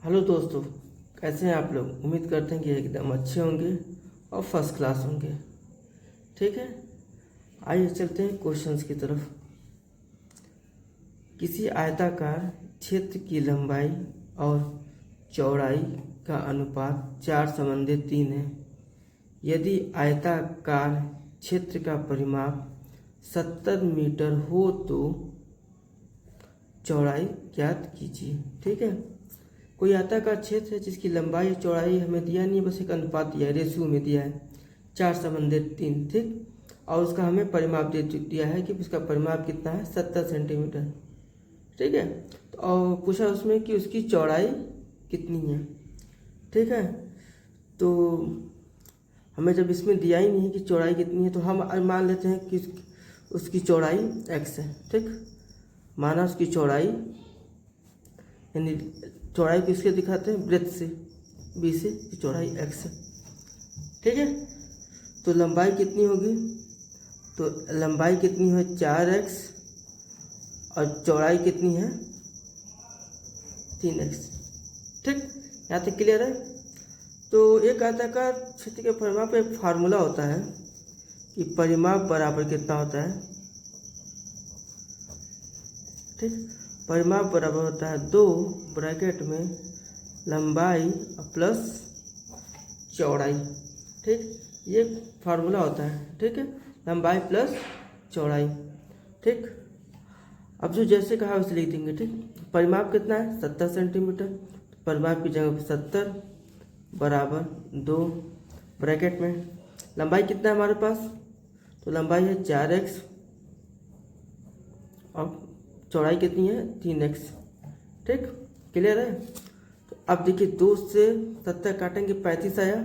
Hello दोस्तों, कैसे हैं आप लोग। उम्मीद करते हैं कि एकदम अच्छे होंगे और फर्स्ट क्लास होंगे। ठीक है, आइए चलते हैं क्वेश्चंस की तरफ। किसी आयताकार क्षेत्र की लंबाई और चौड़ाई का अनुपात 4:3 है। यदि आयताकार क्षेत्र का परिमाप 70 मीटर हो तो चौड़ाई ज्ञात कीजिए। ठीक है, कोई आयताकार क्षेत्र है जिसकी लंबाई और चौड़ाई हमें दिया नहीं है, बस एक अनुपात दिया है, रेशियो में दिया है 4:3। ठीक, और उसका हमें परिमाप दे दिया है कि उसका परिमाप कितना है, 70 सेंटीमीटर। ठीक है, तो और पूछा उसमें कि उसकी चौड़ाई कितनी है। ठीक है, तो हमें जब इसमें दिया ही नहीं है कि चौड़ाई कितनी है, तो हम मान लेते हैं कि उसकी चौड़ाई x है। ठीक, माना उसकी चौड़ाई, यानी चौड़ाई किसके दिखाते हैं, ब्रेथ से, बी से, चौड़ाई x है। ठीक है, तो लंबाई कितनी होगी, तो लंबाई कितनी है 4x और चौड़ाई कितनी है 3x। ठीक, यहाँ तक क्लियर है। तो एक आयताकार क्षेत्र के परिमाप का एक फार्मूला होता है कि परिमाप बराबर कितना होता है। ठीक, परिमाप बराबर होता है 2 ब्रैकेट में लंबाई प्लस चौड़ाई। ठीक, ये फार्मूला होता है। ठीक है, लंबाई प्लस चौड़ाई। ठीक, अब जो जैसे कहा वैसे लिख देंगे। ठीक, परिमाप कितना है 70 सेंटीमीटर, परिमाप की जगह 70 बराबर 2 ब्रैकेट में लंबाई कितना है हमारे पास, तो लंबाई है 4x और चौड़ाई कितनी है 3x। ठीक, क्लियर है। तो अब देखिए 2 से 70 काटेंगे 35 आया,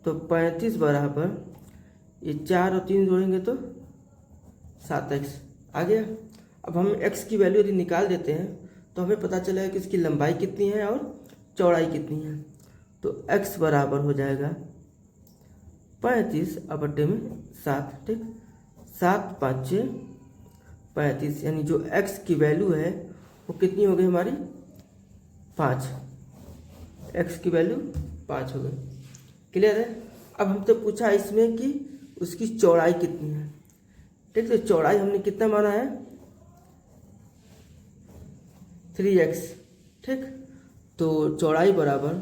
तो 35 बराबर ये 4 और 3 जोड़ेंगे तो 7x आ गया। अब हम x की वैल्यू यदि निकाल देते हैं तो हमें पता चलेगा कि इसकी लंबाई कितनी है और चौड़ाई कितनी है। तो x बराबर हो जाएगा 35 बटे में 7। ठीक, 7 5 35, यानी जो x की वैल्यू है वो कितनी हो गई हमारी 5। x की वैल्यू 5 हो गई। क्लियर है। अब हमसे पूछा इसमें कि उसकी चौड़ाई कितनी है। ठीक, तो चौड़ाई हमने कितना माना है 3x। ठीक, तो चौड़ाई बराबर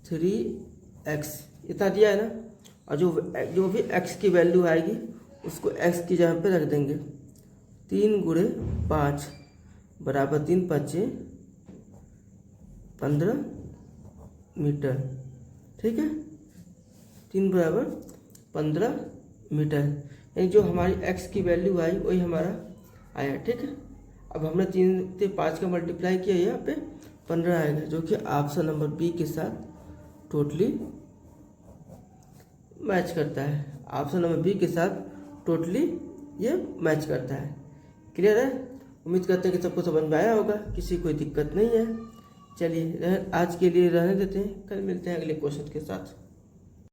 3x इतना दिया है ना, और जो भी x की वैल्यू आएगी उसको x की जगह पे रख देंगे। 3 गुणे 5 बराबर 3 5 15 मीटर। ठीक है, 3 बराबर 15 मीटर, यानी जो हमारी x की वैल्यू आई वही हमारा आया। ठीक है, अब हमने 3 से 5 का मल्टीप्लाई किया, यहाँ पे 15 आएगा, जो कि ऑप्शन नंबर बी के साथ टोटली मैच करता है। ऑप्शन नंबर बी के साथ टोटली ये मैच करता है। क्लियर है। उम्मीद करते हैं कि सबको समझ में आया होगा, किसी कोई दिक्कत नहीं है। चलिए आज के लिए रहने देते हैं, कल मिलते हैं अगले क्वेश्चन के साथ।